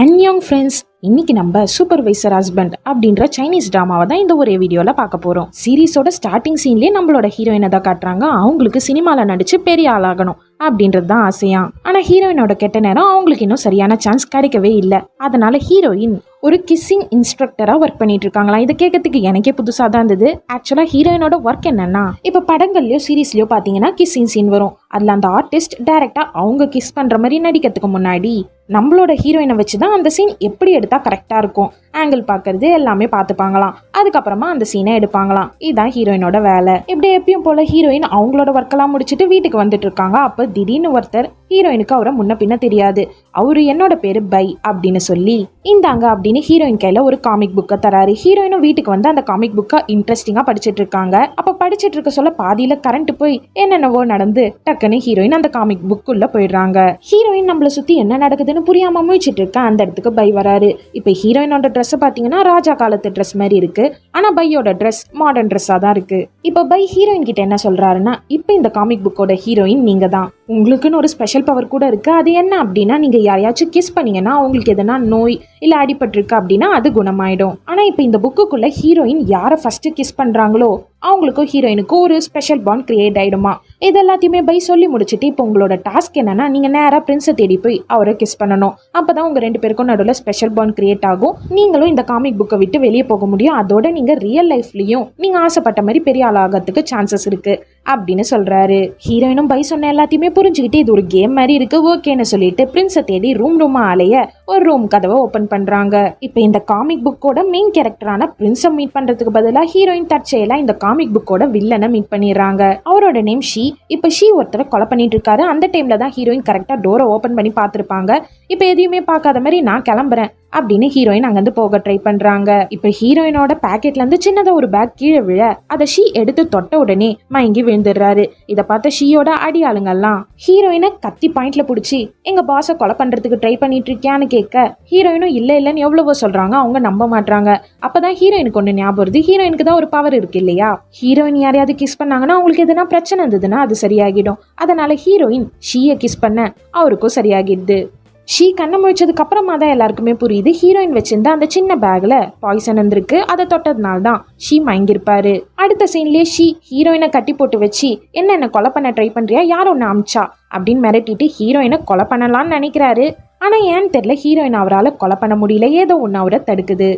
அன்யாங் friends, இன்னைக்கு நம்ம supervisor husband அப்படின்ற சைனீஸ் டிராமாவை தான் இந்த ஒரே வீடியோவில் பார்க்க போகிறோம். சீரீஸோட ஸ்டார்டிங் சீன்லேயே நம்மளோட ஹீரோயினை தான் காட்டுறாங்க. அவங்களுக்கு சினிமாவில் நடிச்சு பெரிய ஆளாகணும் அப்படின்றது தான் ஆசையா. ஆனால் ஹீரோயினோட கெட்ட நேரம் அவங்களுக்கு இன்னும் சரியான சான்ஸ் கிடைக்கவே இல்லை. அதனால ஹீரோயின் ஒரு கிஸ்ஸிங் இன்ஸ்ட்ரக்டராக ஒர்க் பண்ணிட்டு இருக்காங்களா. இதை கேட்கறதுக்கு எனக்கே புதுசாக தான் இருந்தது. ஆக்சுவலாக ஹீரோயினோட ஒர்க் என்னன்னா, இப்போ படங்கள்லையோ சீரீஸ்லையோ பார்த்தீங்கன்னா கிஸ்ஸிங் சீன் வரும். அதில் அந்த ஆர்டிஸ்ட் டைரக்டாக அவங்க கிஸ் பண்ணுற மாதிரி நடிக்கிறதுக்கு முன்னாடி நம்மளோட ஹீரோயினை வச்சு தான் அந்த சீன் எப்படி எடுத்தா கரெக்டாக இருக்கும், ஆங்கிள் பார்க்கறது எல்லாமே பார்த்துப்பாங்களாம். அதுக்கப்புறமா அந்த சீனை எடுப்பாங்களாம். இதுதான் ஹீரோயினோட வேலை. இப்படி எப்பயும் போல ஹீரோயின் அவங்களோட ஒர்க்கெல்லாம் முடிச்சுட்டு வீட்டுக்கு வந்துட்டு இருக்காங்க. அப்போ திடீர்னு ஒருத்தர் ஹீரோயினுக்கு அவரை முன்ன பின்ன தெரியாது. அவரு என்னோட பேரு பை அப்படின்னு சொல்லி இந்தாங்க அப்படின்னு ஹீரோயின் கையில ஒரு காமிக் புக்கை தராரு. ஹீரோயினும் வீட்டுக்கு வந்து அந்த காமிக் புக்கை இன்ட்ரெஸ்டிங்கா படிச்சுட்டு இருக்காங்க. அப்ப படிச்சுட்டு இருக்க சொல்ல பாதியில கரண்ட் போய் என்னென்னவோ நடந்து டக்குன்னு ஹீரோயின் அந்த காமிக் புக்குள்ள போயிடுறாங்க. ஹீரோயின் நம்மள சுத்தி என்ன நடக்குதுன்னு புரியாம முழிச்சிட்டு இருக்க அந்த இடத்துக்கு பை வராரு. இப்ப ஹீரோயினோட ட்ரெஸ் பாத்தீங்கன்னா ராஜா காலத்து ட்ரெஸ் மாதிரி இருக்கு. ஆனா பையோட ட்ரெஸ் மாடர்ன் ட்ரெஸ்ஸா தான் இருக்கு. இப்ப பை ஹீரோயின் கிட்ட என்ன சொல்றாருன்னா, இப்ப இந்த காமிக் புக்கோட ஹீரோயின் நீங்க தான். உங்களுக்குன்னு ஒரு ஸ்பெஷல் பவர் கூட இருக்கு. அது என்ன அப்படின்னா, நீங்க யாரையாச்சும் கிஸ் பண்ணீங்கன்னா உங்களுக்கு எதனா நோய் இல்ல அடிபட்டிருக்கு அப்படின்னா அது குணமாயிடும். ஆனா இப்ப இந்த புக்குக்குள்ள ஹீரோயின் யாரை ஃபர்ஸ்ட் கிஸ் பண்றாங்களோ அவங்களுக்கும் ஹீரோயினுக்கும் ஒரு ஸ்பெஷல் பாண்ட் கிரியேட் ஆயிடுமா. இது எல்லாத்தையுமே பை சொல்லி முடிச்சுட்டு இப்போ உங்களோட டாஸ்க் என்னன்னா, நீங்க நேரா பிரின்ஸை தேடி போய் அவரை கிஸ் பண்ணணும். அப்பதான் உங்க ரெண்டு பேருக்கும் நடுவில் ஸ்பெஷல் பாண்ட் கிரியேட் ஆகும். நீங்களும் இந்த காமிக் புக்கை விட்டு வெளியே போக முடியும். அதோட நீங்க ரியல் லைஃப்லயும் நீங்க ஆசைப்பட்ட மாதிரி பெரிய ஆளாகிறதுக்கு சான்சஸ் இருக்கு அப்படின்னு சொல்றாரு. ஹீரோயினும் பை சொன்ன எல்லாத்தையுமே புரிஞ்சுக்கிட்டு இது ஒரு கேம் மாதிரி இருக்கு ஓகேன்னு சொல்லிட்டு பிரின்ஸை தேடி ரூமா அலைய ஒரு ரூம் கதவை ஓபன் பண்றாங்க. இப்ப இந்த காமிக் புக்கோட மெயின் கேரக்டரான பிரின்ஸை மீட் பண்றதுக்கு பதிலாக ஹீரோயின் தற்செயலா இந்த காமிக் புக்கோட வில்லனை மீட் பண்ணிடுறாங்க. அவரோட நேம் ஷீ. இப்ப ஷீ ஒருத்தரை கொலை பண்ணிட்டு இருக்காரு. அந்த டைம்ல தான் ஹீரோயின் கரெக்டா டோரை ஓபன் பண்ணி பார்த்திருப்பாங்க. இப்ப எதையுமே பார்க்காத மாதிரி நான் கிளம்புறேன் அப்படின்னு ஹீரோயின் அங்கிருந்து போக ட்ரை பண்றாங்க. இப்ப ஹீரோயினோட பாக்கெட்ல இருந்து சின்னதா ஒரு பேக் கீழே விழ அதை ஷீ எடுத்து தொட்ட உடனே மயங்கி விழுந்துடுறாரு. இதை பார்த்த ஷீயோட அடியாளுங்கெல்லாம் ஹீரோயினை கத்தி பாயிண்ட்ல புடிச்சு எங்க பாஸை கொலை பண்றதுக்கு ட்ரை பண்ணிட்டு இருக்கியான்னு கேட்க ஹீரோயினும் இல்ல இல்லன்னு எவ்வளவோ சொல்றாங்க. அவங்க நம்ப மாட்டாங்க. அப்பதான் ஹீரோயினுக்கு ஒண்ணு ஞாபகம் வருது. ஹீரோயினுக்கு தான் ஒரு பவர் இருக்கு இல்லையா. ஹீரோயின் யாரையாவது கிஸ் பண்ணாங்கன்னா அவங்களுக்கு எதனா பிரச்சனை இருந்ததுன்னா அது சரியாகிடும். அதனால ஹீரோயின் ஷீயை கிஸ் பண்ண அவருக்கும் சரியாகிடுது. ஷீ கண்ணை முழிச்சதுக்கு அப்புறமா தான் எல்லாருக்குமே புரியுது ஹீரோயின் வச்சிருந்த அந்த சின்ன பேக்ல பாய்சன் இருந்திருக்கு. அதை தொட்டதுனால தான் ஷீ மயங்கிருப்பாரு. அடுத்த சீன்லயே ஷீ ஹீரோயினை கட்டி போட்டு வச்சு என்ன கொலை பண்ண ட்ரை பண்றியா, யார் ஒன்னு அமிச்சா அப்படின்னு மிரட்டிட்டு ஹீரோயினை கொலை பண்ணலாம்னு நினைக்கிறாரு. ஆனா ஏன்னு தெரியல ஹீரோயின் அவரால் கொலை பண்ண முடியல. ஏதோ ஒன்னு அவரை தடுக்குது.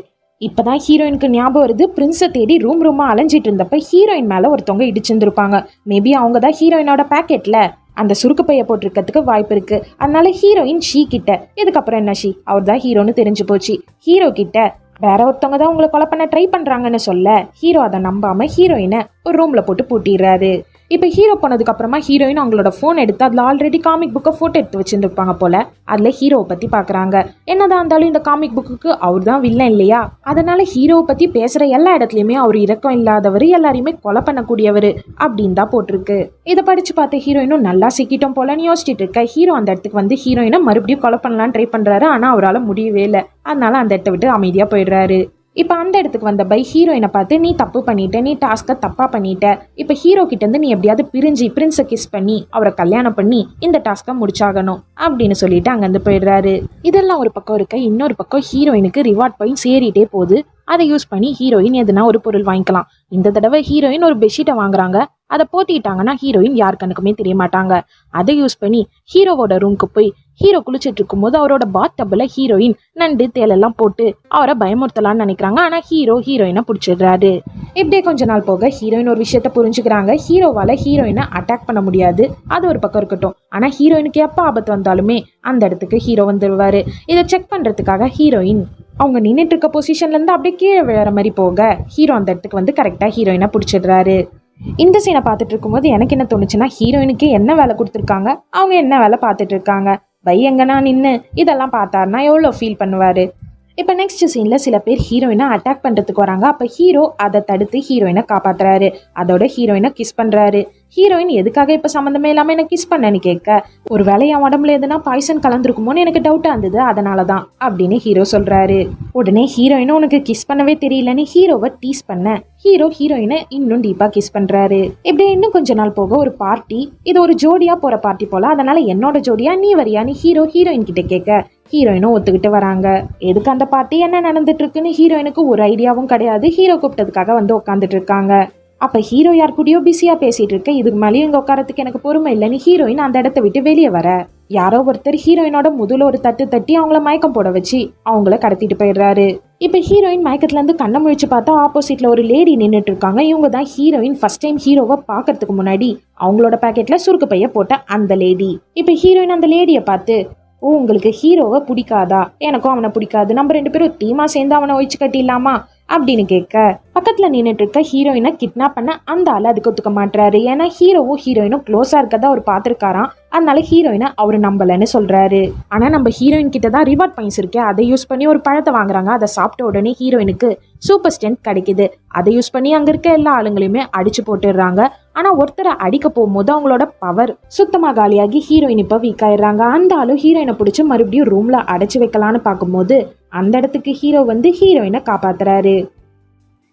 இப்பதான் ஹீரோயினுக்கு ஞாபகம் வருது, பிரின்ஸை தேடி ரூமா அலைஞ்சிட்டு இருந்தப்ப ஹீரோயின் மேல ஒருத்தவங்க இடிச்சிருந்திருப்பாங்க. மேபி அவங்க தான் ஹீரோயினோட பாக்கெட்ல அந்த சுருக்கு பைய போட்டிருக்கிறதுக்கு வாய்ப்பு இருக்கு. அதனால ஹீரோயின் ஷீ கிட்ட இதுக்கப்புறம் என்ன ஷீ அவர் தான் ஹீரோன்னு தெரிஞ்சு போச்சு. ஹீரோ கிட்ட வேற ஒருத்தவங்க தான் உங்களை கொலை பண்ண ட்ரை பண்றாங்கன்னு சொல்ல ஹீரோ அதை நம்பாம ஹீரோயினை ஒரு ரூம்ல போட்டு பூட்டிடுறாரு. இப்ப ஹீரோ போனதுக்கு அப்புறமா ஹீரோயின் அவங்களோட போன் எடுத்து அதுல ஆல்ரெடி காமிக் புக்கை போட்டோ எடுத்து வச்சிருந்துருப்பாங்க போல. அதுல ஹீரோவை பத்தி பாக்குறாங்க. என்னதான் இருந்தாலும் இந்த காமிக் புக்கு அவர் தான் வில்லன் இல்லையா. அதனால ஹீரோவை பத்தி பேசுற எல்லா இடத்துலயுமே அவர் இரக்கம் இல்லாதவர், எல்லாரையுமே கொலை பண்ணக்கூடியவர் அப்படின்னு தான் போட்டிருக்கு. இதை படிச்சு பார்த்த ஹீரோயினும் நல்லா சிக்கிட்டோம் போலன்னு யோசிச்சுட்டு இருக்க ஹீரோ அந்த இடத்துக்கு வந்து ஹீரோயினை மறுபடியும் கொலை பண்ணலான்னு ட்ரை பண்றாரு. ஆனா அவரால் முடியவே இல்லை. அதனால அந்த இடத்த விட்டு அமைதியா போயிடுறாரு. இப்போ அந்த இடத்துக்கு வந்த பை ஹீரோயினை பார்த்து நீ தப்பு பண்ணிட்ட, நீ டாஸ்கை தப்பா பண்ணிட்ட. இப்போ ஹீரோ கிட்ட இருந்து நீ எப்படியாவது பிரிஞ்சு பிரின்ஸை கிஸ் பண்ணி அவரை கல்யாணம் பண்ணி இந்த டாஸ்கை முடிச்சாகணும் அப்படின்னு சொல்லிட்டு அங்கிருந்து போயிடுறாரு. இதெல்லாம் ஒரு பக்கம் இருக்க, இன்னொரு பக்கம் ஹீரோயினுக்கு ரிவார்ட் பாயிண்ட்ஸ் ஏறிட்டே போகுது. அதை யூஸ் பண்ணி ஹீரோயின் எதுனா ஒரு பொருள் வாங்கிக்கலாம். இந்த தடவை ஹீரோயின் ஒரு பெட்ஷீட்டை வாங்குறாங்க. அதை போத்திட்டாங்கன்னா ஹீரோயின் யார் கண்ணுக்குமே தெரிய மாட்டாங்க. அதை யூஸ் பண்ணி ஹீரோவோட ரூமுக்கு போய் ஹீரோ குளிச்சுட்டு இருக்கும் போது அவரோட பாத் டப்ல ஹீரோயின் நண்டு தேலெல்லாம் போட்டு அவரை பயமுறுத்தலான்னு நினைக்கிறாங்க. ஆனா ஹீரோயினை பிடிச்சிடுறாரு. இப்படியே கொஞ்ச நாள் போக ஹீரோயின் ஒரு விஷயத்த புரிஞ்சுக்கிறாங்க. ஹீரோவால ஹீரோயினை அட்டாக் பண்ண முடியாது. அது ஒரு பக்கம் இருக்கட்டும். ஆனா ஹீரோயினுக்கு எப்ப ஆபத்து வந்தாலுமே அந்த இடத்துக்கு ஹீரோ வந்துருவாரு. இதை செக் பண்றதுக்காக ஹீரோயின் அவங்க நின்றுட்டு இருக்க பொசிஷன்ல இருந்து அப்படியே கீழே விழுற மாதிரி போக ஹீரோ அந்த இடத்துக்கு வந்து கரெக்டா ஹீரோயினை பிடிச்சிடுறாரு. இந்த சீனை பார்த்துட்டு இருக்கும்போது எனக்கு என்ன தோணுச்சுன்னா, ஹீரோயினுக்கு என்ன வேலை கொடுத்துருக்காங்க, அவங்க என்ன வேலை பார்த்துட்டு இருக்காங்க, பை எங்கன்னா நின்று இதெல்லாம் பார்த்தாருன்னா எவ்வளோ ஃபீல் பண்ணுவாரு. இப்போ நெக்ஸ்ட் சீன்ல சில பேர் ஹீரோயினை அட்டாக் பண்றதுக்கு வராங்க. அப்போ ஹீரோ அதை தடுத்து ஹீரோயினை காப்பாத்துறாரு. அதோட ஹீரோயினை கிஸ் பண்றாரு. ஹீரோயின் எதுக்காக இப்ப சம்மந்தமே இல்லாம என்ன கிஸ் பண்ணேன்னு கேட்க, ஒருவேளை என் உடம்புல எதுனா பாய்சன் கலந்துருக்குமோன்னு எனக்கு டவுட்டா இருந்தது, அதனாலதான் அப்படின்னு ஹீரோ சொல்றாரு. உடனே ஹீரோயினும் உனக்கு கிஸ் பண்ணவே தெரியலன்னு ஹீரோவை டீஸ் பண்ண ஹீரோயினை இன்னும் டீப்பா கிஸ் பண்றாரு. இப்படியே இன்னும் கொஞ்ச நாள் போக ஒரு பார்ட்டி, இது ஒரு ஜோடியா போற பார்ட்டி போல, அதனால என்னோட ஜோடியா நீ வரியான்னு ஹீரோயின் கிட்ட கேட்க ஹீரோயினும் ஒத்துக்கிட்டு வராங்க. எதுக்கு அந்த பார்ட்டி, என்ன நடந்துட்டு இருக்குன்னு ஹீரோயினுக்கு ஒரு ஐடியாவும் கிடையாது. ஹீரோ கூப்பிட்டதுக்காக வந்து உட்காந்துட்டு இருக்காங்க. அப்ப ஹீரோ யார் கூடயோ பிஸியா பேசிட்டு இருக்க, இதுக்கு மேலேயும் இங்க உட்காரத்துக்கு எனக்கு பொறுமை இல்லைன்னு ஹீரோயின் அந்த இடத்த விட்டு வெளியே வர, யாரோ ஒருத்தர் ஹீரோயினோட முதல்ல ஒரு தட்டு தட்டி அவங்கள மயக்கம் போட வச்சு அவங்கள கடத்திட்டு போயிடுறாரு. இப்ப ஹீரோயின் மயக்கத்துல இருந்து கண்ணை முழிச்சு பார்த்தா ஆப்போசிட்ல ஒரு லேடி நின்றுட்டு இருக்காங்க. இவங்க தான் ஹீரோயின் ஃபர்ஸ்ட் டைம் ஹீரோவை பாக்குறதுக்கு முன்னாடி அவங்களோட பாக்கெட்ல சுருக்கு பைய போட்ட அந்த லேடி. இப்ப ஹீரோயின் அந்த லேடியை பார்த்து, ஓ உங்களுக்கு ஹீரோவை பிடிக்காதா, எனக்கும் அவனை பிடிக்காது, நம்ம 2 பேரும் டீமா சேர்ந்து அவனை ஒழிச்சு கட்டிடலாமா அப்படின்னு கேட்க, பக்கத்துல நின்றுட்டு இருக்க ஹீரோயினை கிட்னாப் பண்ண அந்த ஆள் அதுக்கு ஒத்துக்க மாட்டாரு. ஏன்னா ஹீரோவும் ஹீரோயினும் க்ளோஸா இருக்கதா அவர் பாத்துருக்காராம். அதனால ஹீரோயினை அவரு நம்பலன்னு சொல்றாரு. ஆனா நம்ம ஹீரோயின் கிட்ட தான் ரிவார்ட் பாயிண்ட்ஸ் இருக்கு, அதை யூஸ் பண்ணி ஒரு பழத்தை வாங்குறாங்க. அதை சாப்பிட்ட உடனே ஹீரோயினுக்கு சூப்பர் ஸ்ட்ரென்த் கிடைக்குது. அதை யூஸ் பண்ணி அங்க இருக்க எல்லா ஆளுங்களையுமே அடிச்சு போட்டுடுறாங்க. ஆனா ஒருத்தரை அடிக்க போகும்போது அவங்களோட பவர் சுத்தமா காலியாகி ஹீரோயின் இப்ப வீக் ஆயிடுறாங்க. அந்த ஆளும் ஹீரோயினை பிடிச்சி மறுபடியும் ரூம்ல அடைச்சு வைக்கலான்னு பார்க்கும்போது அந்த இடத்துக்கு ஹீரோ வந்து ஹீரோயினை காப்பாத்துறாரு.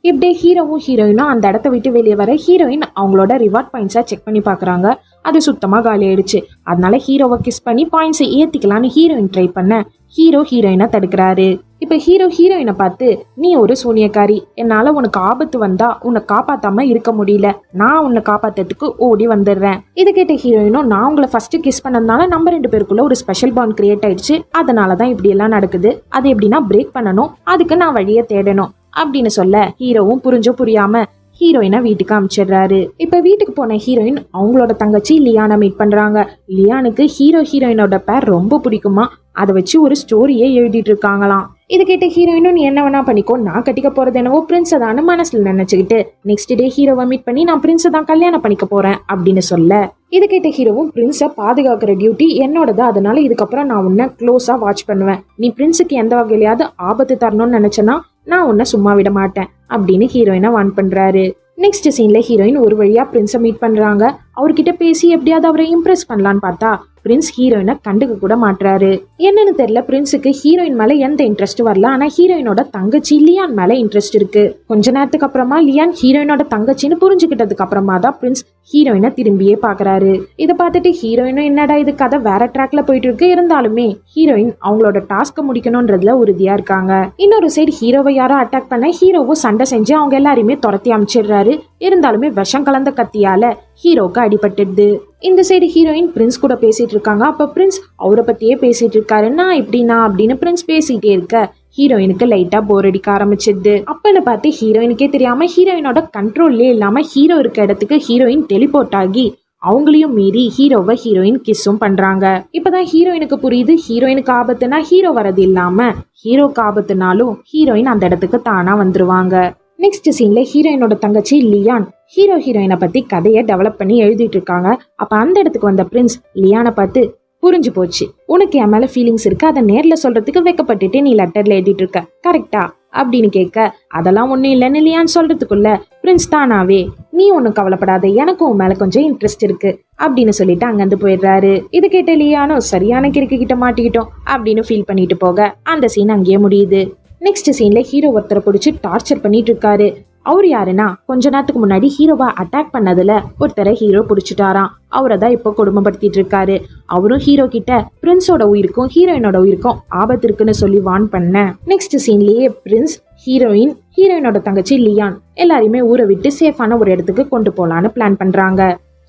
இப்படியே ஹீரோவும் ஹீரோயினும் அந்த இடத்த விட்டு வெளியே வர ஹீரோயின் அவங்களோட ரிவார்ட் பாயிண்ட்ஸை செக் பண்ணி பார்க்குறாங்க. அது சுத்தமாக காலி ஆயிடுச்சு. அதனால ஹீரோவை கிஸ் பண்ணி பாயிண்ட்ஸை ஏற்றிக்கலான்னு ஹீரோயின் ட்ரை பண்ண ஹீரோயினை தடுக்கிறாரு. இப்போ ஹீரோயினை பார்த்து, நீ ஒரு சூனியக்காரி, என்னால் உனக்கு ஆபத்து வந்தா உன்னை காப்பாற்றாம இருக்க முடியல, நான் உன்னை காப்பாற்றுறதுக்கு ஓடி வந்துடுறேன். இதை கேட்ட ஹீரோயினும், நான் உங்களை ஃபர்ஸ்ட் கிஸ் பண்ணதுனால நம்ம 2 பேருக்குள்ள ஒரு ஸ்பெஷல் பாண்ட் கிரியேட் ஆயிடுச்சு, அதனால தான் இப்படி எல்லாம் நடக்குது, அது எப்படின்னா பிரேக் பண்ணணும், அதுக்கு நான் வழியை தேடணும் அப்படின்னு சொல்ல ஹீரோவும் புரியாம ஹீரோயினை வீட்டுக்கு அனுப்பிச்சிடுறாரு. இப்ப வீட்டுக்கு போன ஹீரோயின் அவங்களோட தங்கச்சி லியானை மீட் பண்றாங்க. லியானுக்கு ஹீரோயினோட பேர் ரொம்ப பிடிக்குமா, அதை வச்சு ஒரு ஸ்டோரியே எழுதிட்டு இருக்காங்களாம். இது கேட்ட ஹீரோயினும், நீ என்ன வேணா பண்ணிக்கோ, நான் கட்டிக்க போறது என்னவோ பிரின்ஸை தான் மனசுல நினைச்சுக்கிட்டு நெக்ஸ்ட் டே ஹீரோவை மீட் பண்ணி நான் பிரின்ஸை தான் கல்யாணம் பண்ணிக்க போறேன் அப்படின்னு சொல்ல, இது கேட்ட ஹீரோவும், பிரின்ஸை பாதுகாக்கிற டியூட்டி என்னோடது, அதனால இதுக்கப்புறம் நான் உன்னை க்ளோஸா வாட்ச் பண்ணுவேன், நீ பிரின்ஸுக்கு எந்த வகையிலையாவது ஆபத்து தரணும்னு நினைச்சேன்னா நான் உன்னை சும்மா விட மாட்டேன் அப்படின்னு ஹீரோயினை வார்ன் பண்றாரு. நெக்ஸ்ட் சீன்ல ஹீரோயின் ஒரு வழியா பிரின்ஸை மீட் பண்றாங்க. அவர்கிட்ட பேசி எப்படியாவது அவரை இம்ப்ரெஸ் பண்ணலான்னு பார்த்தா பிரின்ஸ் ஹீரோயினை கண்டுக்க கூட மாட்டுறாரு. என்னன்னு தெரியல, பிரின்ஸுக்கு ஹீரோயின் மேல எந்த இன்ட்ரெஸ்ட் வரல. ஆனா ஹீரோயினோட தங்கச்சி லியான் மேல இன்ட்ரெஸ்ட் இருக்கு. கொஞ்ச நேரத்துக்கு அப்புறமா லியான் ஹீரோயினோட தங்கச்சின்னு புரிஞ்சுக்கிட்டதுக்கு அப்புறமா தான் பிரின்ஸ் ஹீரோயினை திரும்பியே பாக்குறாரு. இதை பார்த்துட்டு ஹீரோயினும், என்னடா இது கதை வேற ட்ராக்ல போயிட்டு இருக்கு, இருந்தாலுமே ஹீரோயின் அவங்களோட டாஸ்க முடிக்கணும்ன்றதுல உறுதியா இருக்காங்க. இன்னொரு சைடு ஹீரோவை யாரோ அட்டாக் பண்ண ஹீரோவும் சண்டை செஞ்சு அவங்க எல்லாரையுமே துரத்தி அமைச்சிடுறாரு. இருந்தாலுமே விஷம் கலந்த கத்தியால ஹீரோக்கு அடிபட்டுடுது. இந்த சைடு ஹீரோயின் பிரின்ஸ் கூட பேசிட்டு இருக்காங்க. அப்ப பிரின்ஸ் அவரை பத்தியே பேசிட்டு இருக்காரு. நான் இப்படின்னா அப்படின்னு பிரின்ஸ் பேசிட்டே இருக்க ஹீரோயினுக்கு லைட்டா போர் அடிக்க ஆரம்பிச்சிடுது. அப்பன்னு பார்த்து ஹீரோயினுக்கே தெரியாம ஹீரோயினோட கண்ட்ரோல்லே இல்லாம ஹீரோ இருக்க இடத்துக்கு ஹீரோயின் டெலிபோர்ட் ஆகி அவங்களையும் மீறி ஹீரோவை ஹீரோயின் கிஸ்ஸும் பண்றாங்க. இப்பதான் ஹீரோயினுக்கு புரியுது, ஹீரோயினுக்கு ஆபத்துனா ஹீரோ வரது இல்லாம ஹீரோக்கு ஆபத்துனாலும் ஹீரோயின் அந்த இடத்துக்கு தானா வந்துருவாங்க. நெக்ஸ்ட் சீன்ல ஹீரோயினோட தங்கச்சி லியான் ஹீரோயினை பத்தி கதையை டெவலப் பண்ணி எழுதிட்டு இருக்காங்க. அப்ப அந்த இடத்துக்கு வந்த பிரின்ஸ் லியானை பார்த்து, புரிஞ்சு போச்சு, உனக்கு என் மேல ஃபீலிங்ஸ் இருக்கு, அதை நேர்ல சொல்றதுக்கு வெக்கப்பட்டுட்டு நீ லெட்டர்ல எழுதிட்டு இருக்க, கரெக்டா அப்படின்னு கேட்க, அதெல்லாம் ஒண்ணும் இல்லைன்னு லியான் சொல்றதுக்குள்ள பிரின்ஸ் தானாவே, நீ ஒன்னும் கவலைப்படாத, எனக்கும் உன் மேல கொஞ்சம் இன்ட்ரெஸ்ட் இருக்கு அப்படின்னு சொல்லிட்டு அங்கிருந்து போயிடுறாரு. இது கேட்ட லியானோ, சரியான கிறுக்கு கிட்ட மாட்டிக்கிட்டோம் அப்படின்னு ஃபீல் பண்ணிட்டு போக அந்த சீன் அங்கேயே முடியுது. நெக்ஸ்ட் சீன்ல ஹீரோ ஒருத்தரை பிடிச்சி டார்ச்சர் பண்ணிட்டு இருக்காரு. அவர் யாருன்னா, கொஞ்ச நேரத்துக்கு முன்னாடி ஹீரோவை அட்டாக் பண்ணதுல ஒருத்தரை ஹீரோ பிடிச்சிட்டாராம். அவரை தான் இப்போ கொடுமைப்படுத்திட்டு இருக்காரு. அவரும் ஹீரோ கிட்ட பிரின்ஸோட உயிருக்கும் ஹீரோயினோட உயிருக்கும் ஆபத்து இருக்குன்னு சொல்லி வார்ன் பண்ண நெக்ஸ்ட் சீன்லயே பிரின்ஸ் ஹீரோயினோட தங்கச்சி லியான் எல்லாரையுமே ஊரை விட்டு சேஃபான ஒரு இடத்துக்கு கொண்டு போலான்னு பிளான் பண்றாங்க.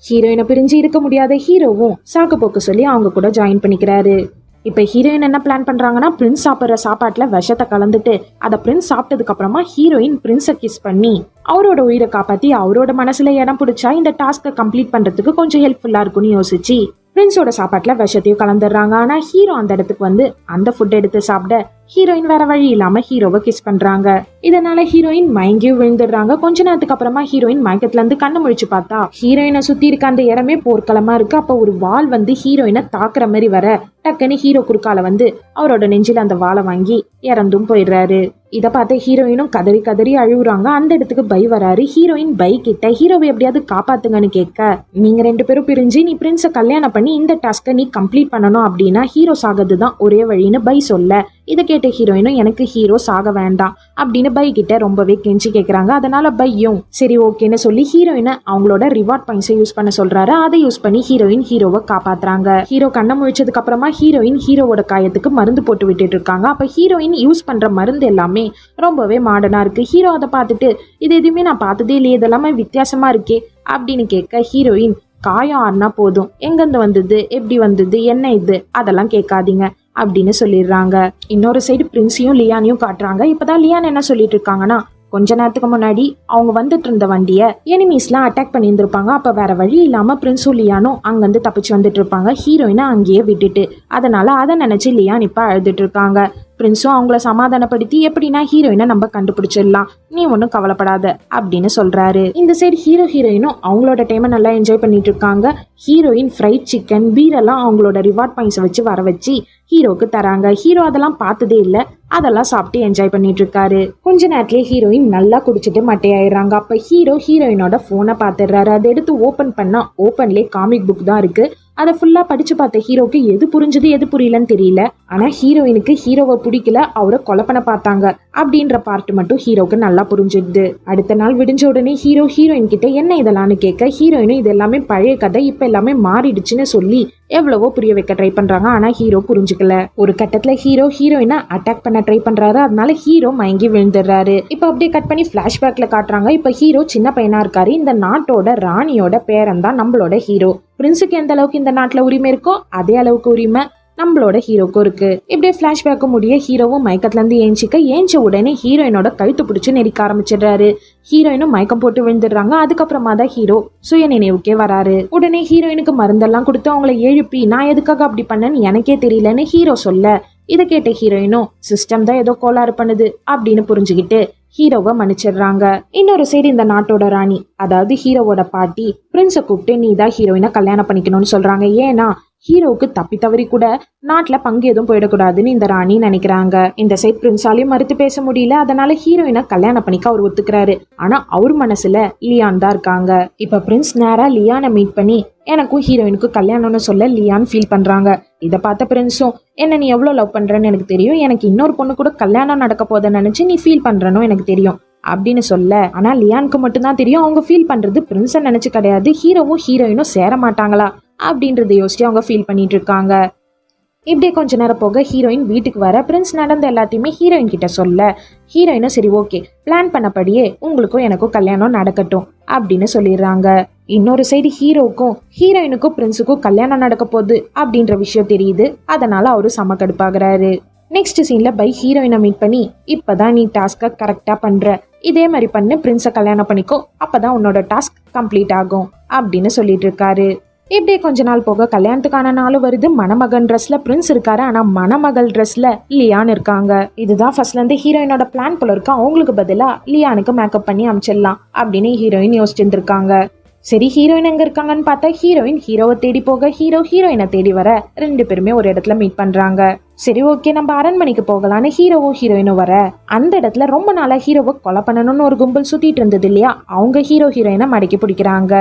ஹீரோயினை பிரிஞ்சு இருக்க முடியாத ஹீரோவும் சாக்கு போக்கு சொல்லி அவங்க கூட ஜாயின் பண்ணிக்கிறாரு. இப்ப ஹீரோயின் என்ன பிளான் பண்றாங்கன்னா, பிரின்ஸ் சாப்பிட்ற சாப்பாட்டுல விஷத்தை கலந்துட்டு அதை பிரின்ஸ் சாப்பிட்டதுக்கு அப்புறமா ஹீரோயின் பிரின்ஸை கிஸ் பண்ணி அவரோட உயிரை காப்பாத்தி அவரோட மனசுல இடம் பிடிச்சா இந்த டாஸ்கை கம்ப்ளீட் பண்றதுக்கு கொஞ்சம் ஹெல்ப்ஃபுல்லா இருக்கும்னு யோசிச்சு பிரின்ஸோட சாப்பாட்டுல விஷத்தையும் கலந்துடுறாங்க. ஆனா ஹீரோ அந்த இடத்துக்கு வந்து அந்த ஃபுட் எடுத்து சாப்பிட ஹீரோயின் வேற வழி இல்லாம ஹீரோவை கிஸ் பண்றாங்க. இதனால ஹீரோயின் மயங்கியும் விழுந்துடுறாங்க. கொஞ்ச நேரத்துக்கு அப்புறமா ஹீரோயின் மயக்கத்துல இருந்து கண்ணு முழிச்சு பார்த்தா ஹீரோயினை சுத்தி இருக்க அந்த இடமே போர்க்களமா இருக்கு. அப்ப ஒரு வாள் வந்து ஹீரோயினை தாக்குற மாதிரி வர டக்குன்னு ஹீரோ குறுக்கால வந்து அவரோட நெஞ்சில அந்த வாளை வாங்கி இறந்தும் போயிடுறாரு. இதை பார்த்த ஹீரோயினும் கதறி கதறி அழுகுறாங்க. அந்த இடத்துக்கு பை வராரு. ஹீரோயின் பை கிட்ட ஹீரோவை எப்படியாவது காப்பாத்துங்கன்னு கேட்க, நீங்க 2 பேரும் பிரிஞ்சு நீ பிரின்ஸை கல்யாணம் பண்ணி இந்த டாஸ்கை நீ கம்ப்ளீட் பண்ணணும் அப்படின்னா ஹீரோ சாகிறது தான் ஒரே வழின்னு பை சொல்ல, இதை கேட்ட ஹீரோயினும் எனக்கு ஹீரோ சாக வேண்டாம் அப்படின்னு பை கிட்ட ரொம்பவே கெஞ்சி கேட்கறாங்க. அதனால பையும் சரி ஓகேன்னு சொல்லி ஹீரோயினை அவங்களோட ரிவார்ட் பாயிண்ட்ஸை யூஸ் பண்ண சொல்றாரு. அதை யூஸ் பண்ணி ஹீரோயின் ஹீரோவை காப்பாத்துறாங்க. ஹீரோ கண்ணை முழிச்சதுக்கு அப்புறமா ஹீரோயின் ஹீரோவோட காயத்துக்கு மருந்து போட்டு விட்டுட்டு இருக்காங்க. அப்ப ஹீரோயின் யூஸ் பண்ற மருந்து எல்லாமே ரொம்பவே மாடர்னா இருக்கு. ஹீரோ அதை பார்த்துட்டு இது எதுவுமே நான் பார்த்ததே இல்லையே, இதெல்லாமே வித்தியாசமா இருக்கே அப்படின்னு கேட்க, ஹீரோயின் காயம் ஆறுனா போதும், எங்கிருந்து வந்தது, எப்படி வந்தது, என்ன இது, அதெல்லாம் கேட்காதீங்க அப்படின்னு சொல்லிடுறாங்க. இன்னொரு சைடு பிரின்ஸையும் லியானையும் காட்டுறாங்க. இப்பதான் லியான் என்ன சொல்லிட்டு இருக்காங்கன்னா, கொஞ்ச நேரத்துக்கு முன்னாடி அவங்க வந்துட்டு இருந்த வண்டியை எனிமீஸ்லாம் அட்டாக் பண்ணியிருந்திருப்பாங்க. அப்ப வேற வழி இல்லாம பிரின்ஸும் லியானும் அங்கிருந்து தப்பிச்சு வந்துட்டு இருப்பாங்க, ஹீரோயினை அங்கேயே விட்டுட்டு. அதனால அதை நினைச்சு லியான் இப்ப அழுதுட்டு இருக்காங்க. பிரின்ஸும் அவங்கள சமாதானப்படுத்தி எப்படின்னா ஹீரோயினை நம்ம கண்டுபிடிச்சிடலாம், நீ ஒன்றும் கவலைப்படாத அப்படின்னு சொல்றாரு. இந்த சைடு ஹீரோயினும் அவங்களோட டைமை நல்லா என்ஜாய் பண்ணிட்டு இருக்காங்க. ஹீரோயின் ஃப்ரைட் சிக்கன் பீரெல்லாம் அவங்களோட ரிவார்ட் பாயிண்ட்ஸை வச்சு வர வச்சு ஹீரோக்கு தராங்க. ஹீரோ அதெல்லாம் பார்த்ததே இல்லை, அதெல்லாம் சாப்பிட்டு என்ஜாய் பண்ணிட்டு இருக்காரு. கொஞ்ச நேரத்திலே ஹீரோயின் நல்லா குடிச்சிட்டு மட்டையாயிடுறாங்க. அப்ப ஹீரோயினோட போனை பார்த்துடுறாரு. அதை எடுத்து ஓபன் பண்ணா ஓபன்லேயே காமிக் புக் தான் இருக்கு. அதை ஃபுல்லா படிச்சு பார்த்த ஹீரோக்கு எது புரிஞ்சது எது புரியலன்னு தெரியல. ஆனா ஹீரோயினுக்கு ஹீரோவை பிடிக்கல, அவரை கொலை பண்ண பார்த்தாங்க அப்படின்ற பார்ட் மட்டும் ஹீரோக்கு நல்லா புரிஞ்சிடுது. அடுத்த நாள் விடிஞ்ச உடனே ஹீரோயின் கிட்ட என்ன இதெல்லாம்னு கேட்க, ஹீரோயினும் இது எல்லாமே பழைய கதை, இப்ப எல்லாமே மாறிடுச்சுன்னு சொல்லி எவ்வளவோ புரிய வைக்க ட்ரை பண்றாங்க. ஆனா ஹீரோ புரிஞ்சுக்கல. ஒரு கட்டத்துல ஹீரோயினை அட்டாக் பண்ண ட்ரை பண்றாரு. அதனால ஹீரோ மயங்கி விழுந்துடுறாரு. இப்ப அப்படியே கட் பண்ணி பிளாஷ்பேக்ல காட்டுறாங்க. இப்ப ஹீரோ சின்ன பையனா இருக்காரு. இந்த நாட்டோட ராணியோட பேரன் தான் நம்மளோட ஹீரோ. பிரின்ஸுக்கு எந்த அளவுக்கு இந்த நாட்டுல உரிமை இருக்கோ அதே அளவுக்கு உரிமை நம்மளோட ஹீரோக்கும் இருக்கு. இப்படியே பிளாஷ்பேக்க முடிய ஹீரோவும் மயக்கத்துல இருந்து ஏஞ்ச உடனே ஹீரோயினோட கழுத்து பிடிச்சு நெரிக்க ஆரம்பிச்சிடுறாரு. ஹீரோயினும் மயக்கம் போட்டு விழுந்துடுறாங்க. அதுக்கப்புறமா தான் ஹீரோ சுய நினைவுக்கே வராரு. உடனே ஹீரோயினுக்கு மருந்தெல்லாம் கொடுத்து அவங்கள எழுப்பி நான் எதுக்காக அப்படி பண்ணேன்னு எனக்கே தெரியலன்னு ஹீரோ சொல்ல, இதை கேட்ட ஹீரோயினும் சிஸ்டம் தான் ஏதோ கோளாறு பண்ணுது அப்படின்னு புரிஞ்சுக்கிட்டு ஹீரோவை மன்னிச்சிடுறாங்க. இன்னொரு சைடு இந்த நாட்டோட ராணி, அதாவது ஹீரோவோட பாட்டி பிரின்ஸை கூப்பிட்டு நீ தான் ஹீரோயினை கல்யாணம் பண்ணிக்கணும்னு சொல்றாங்க. ஏன்னா ஹீரோவுக்கு தப்பி தவறி கூட நாட்டுல பங்கு எதுவும் போயிடக்கூடாதுன்னு இந்த ராணி நினைக்கிறாங்க. இந்த சைட் பிரின்ஸாலையும் மறுத்து பேச முடியல. அதனால ஹீரோயினை கல்யாணம் பண்ணிக்க அவர் ஒத்துக்கிறாரு. ஆனா அவர் மனசுல லியான் தான் இருக்காங்க. இப்ப பிரின்ஸ் நேரா லியானை மீட் பண்ணி எனக்கும் ஹீரோயினுக்கும் கல்யாணம்னு சொல்ல லியான் ஃபீல் பண்றாங்க. இதை பார்த்த பிரின்ஸும் என்ன நீ எவ்வளவு லவ் பண்றேன்னு எனக்கு தெரியும், எனக்கு இன்னொரு பொண்ணு கூட கல்யாணம் நடக்க போதுன்னு நினைச்சு நீ ஃபீல் பண்றனும் எனக்கு தெரியும் அப்படின்னு சொல்ல, ஆனா லியானுக்கு மட்டும்தான் தெரியும் அவங்க ஃபீல் பண்றது பிரின்ஸை நினைச்சு கிடையாது, ஹீரோவும் ஹீரோயினும் சேர மாட்டாங்களா அப்படின்றத யோசிச்சு அவங்க ஃபீல் பண்ணிட்டு இருக்காங்க. இப்படியே கொஞ்ச நேரம் போக ஹீரோயின் வீட்டுக்கு வர பிரின்ஸ் நடந்த எல்லாத்தையுமே ஹீரோயின் கிட்ட சொல்ல, ஹீரோயினும் சரி ஓகே பிளான் பண்ணபடியே உங்களுக்கும் எனக்கும் கல்யாணம் நடக்கட்டும் அப்படின்னு சொல்லிடுறாங்க. இன்னொரு சைடு ஹீரோக்கும் ஹீரோயினுக்கும் பிரின்ஸுக்கும் கல்யாணம் நடக்க போகுது அப்படின்ற விஷயம் தெரியுது. அதனால அவரு செம கடுப்பாகிறாரு. நெக்ஸ்ட் சீன்ல பை ஹீரோயினை மீட் பண்ணி இப்பதான் நீ டாஸ்க கரெக்டா பண்ற, இதே மாதிரி பண்ணு, பிரின்ஸை கல்யாணம் பண்ணிக்கோ, அப்பதான் உன்னோட டாஸ்க் கம்ப்ளீட் ஆகும் அப்படின்னு சொல்லிட்டு இருக்காரு. இப்படியே கொஞ்ச நாள் போக கல்யாணத்துக்கான நாள் வருது. மணமகன் ட்ரெஸ்ல பிரின்ஸ் இருக்காரு, ஆனா மணமகள் ட்ரெஸ்ல லியான் இருக்காங்க. இதுதான் ஃபர்ஸ்ட்ல இருந்து ஹீரோயினோட பிளான் போல இருக்கு. அவங்களுக்கு பதிலா லியானுக்கு மேக்கப் பண்ணி அமைச்சிடலாம் அப்படின்னு ஹீரோயின் யோசிச்சுட்டு இருக்காங்க. சரி ஹீரோயின் எங்க இருக்காங்கன்னு பார்த்தா ஹீரோயின் ஹீரோவை தேடி போக ஹீரோயினை தேடி வர 2 பேருமே ஒரு இடத்துல மீட் பண்றாங்க. சரி ஓகே நம்ம அரண்மனைக்கு போகலான்னு ஹீரோவும் ஹீரோயினும் வர, அந்த இடத்துல ரொம்ப நாளா ஹீரோவை கொலை பண்ணணும்னு ஒரு கும்பல் சுத்திட்டு இருந்தது இல்லையா, அவங்க ஹீரோயினை மடக்கி பிடிக்கிறாங்க.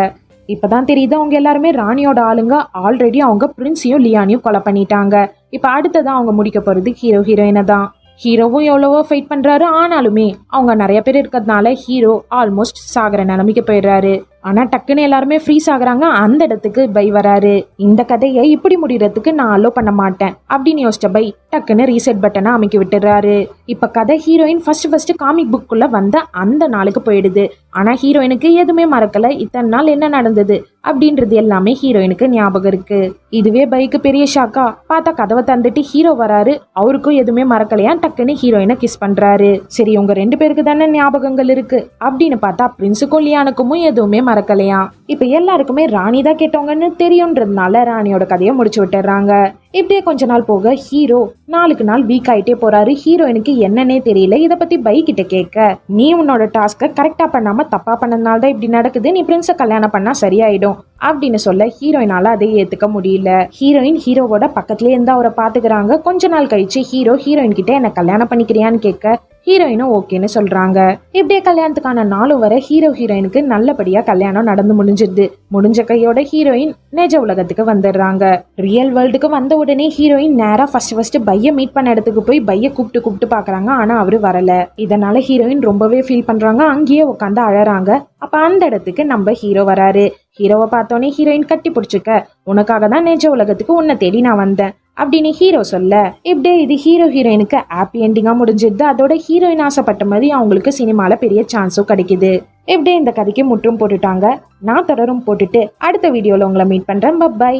இப்பதான் தெரியுது அவங்க எல்லாருமே ராணியோட ஆளுங்க. ஆல்ரெடி அவங்க பிரின்ஸையும் லியானையும் கொலை பண்ணிட்டாங்க. இப்ப அடுத்ததான் அவங்க முடிக்க போறது ஹீரோயினை தான். ஹீரோவும் எவ்வளவோ ஃபைட் பண்றாரு. ஆனாலுமே அவங்க நிறைய பேர் இருக்கிறதுனால ஹீரோ ஆல்மோஸ்ட் சாகிற நிலைமைக்கு போயிடுறாரு. ஆனா டக்குன்னு எல்லாருமே ஃப்ரீஸ் ஆகுறாங்க. அந்த இடத்துக்கு பை வராரு. இந்த கதையை இப்படி முடியறதுக்கு நான் அலோ பண்ண மாட்டேன் அப்படின்னு யோசிச்ச பை டக்குன்னு ரீசெட் பட்டனை அமைக்க விட்டுறாரு. இப்ப கதை ஹீரோயின் ஃபர்ஸ்ட் காமிக் புக்குள்ள வந்த அந்த நாளுக்கு போயிடுது. ஆனா ஹீரோயினுக்கு எதுவுமே மறக்கல. இத்தனை நாள் என்ன நடந்தது அப்படின்றது எல்லாமே ஹீரோயினுக்கு ஞாபகம் இருக்கு. இதுவே பைக்கு பெரிய ஷாக்கா. பார்த்தா கதவை தந்துட்டு ஹீரோ வராரு. அவருக்கும் எதுவுமே மறக்கலையா, டக்குன்னு ஹீரோயினை கிஸ் பண்றாரு. சரி உங்க 2 பேருக்கு தானே ஞாபகங்கள் இருக்கு அப்படின்னு பார்த்தா பிரின்ஸுக்கும் லியானுக்கும் எதுவுமே மறக்கலையா. இப்ப எல்லாருக்குமே ராணி தான் கேட்டவங்கன்னு தெரியும்ன்றதுனால ராணியோட கதையை முடிச்சு விட்டுறாங்க. இப்படியே கொஞ்ச நாள் போக ஹீரோ நாளுக்கு நாள் வீக் ஆயிட்டே போறாரு. ஹீரோயினுக்கு என்னன்னே தெரியல. இதை பத்தி பை கிட்ட கேட்க, நீ உன்னோட டாஸ்க கரெக்டா பண்ணாம தப்பா பண்ணதுனால தான் இப்படி நடக்குது, நீ பிரின்ஸை கல்யாணம் பண்ணா சரியாயிடும் அப்படின்னு சொல்ல ஹீரோயினால அதை ஏத்துக்க முடியல. ஹீரோயின் ஹீரோவோட பக்கத்துலயே இருந்து அவரை பாத்துக்கிறாங்க. கொஞ்ச நாள் கழிச்சு ஹீரோயின் கிட்ட என்ன கல்யாணம் பண்ணிக்கிறியான்னு கேட்க ஹீரோயினும் ஓகேன்னு சொல்றாங்க. இப்படியே கல்யாணத்துக்கான நாளும் வர ஹீரோயினுக்கு நல்லபடியா கல்யாணம் நடந்து முடிஞ்சிருது. முடிஞ்ச கையோட ஹீரோயின் நிஜ உலகத்துக்கு வந்துடுறாங்க. ரியல் வேர்ல்டுக்கு வந்த உடனே ஹீரோயின் நேரா ஃபர்ஸ்ட் பைய மீட் பண்ண இடத்துக்கு போய் பைய கூப்பிட்டு பாக்குறாங்க. ஆனா அவரு வரல. இதனால ஹீரோயின் ரொம்பவே ஃபீல் பண்றாங்க. அங்கேயே உட்காந்து அழறாங்க. அப்ப அந்த இடத்துக்கு நம்ம ஹீரோ வராரு. ஹீரோவை பார்த்தோன்னே ஹீரோயின் கட்டி பிடிச்சிக்க, உனக்காக தான் நிஜ உலகத்துக்கு உன்னை தேடி நான் வந்தேன் அப்படின்னு ஹீரோ சொல்ல, இப்படியே இது ஹீரோயினுக்கு ஹாப்பி எண்டிங்கா முடிஞ்சிருது. அதோட ஹீரோயின் ஆசைப்பட்ட மாதிரி அவங்களுக்கு சினிமால பெரிய சான்ஸும் கிடைக்குது. இப்படியே இந்த கதைக்கு முற்றும் போட்டுட்டாங்க. நான் தொடரும் போட்டுட்டு அடுத்த வீடியோல உங்களை மீட் பண்றேன். பை.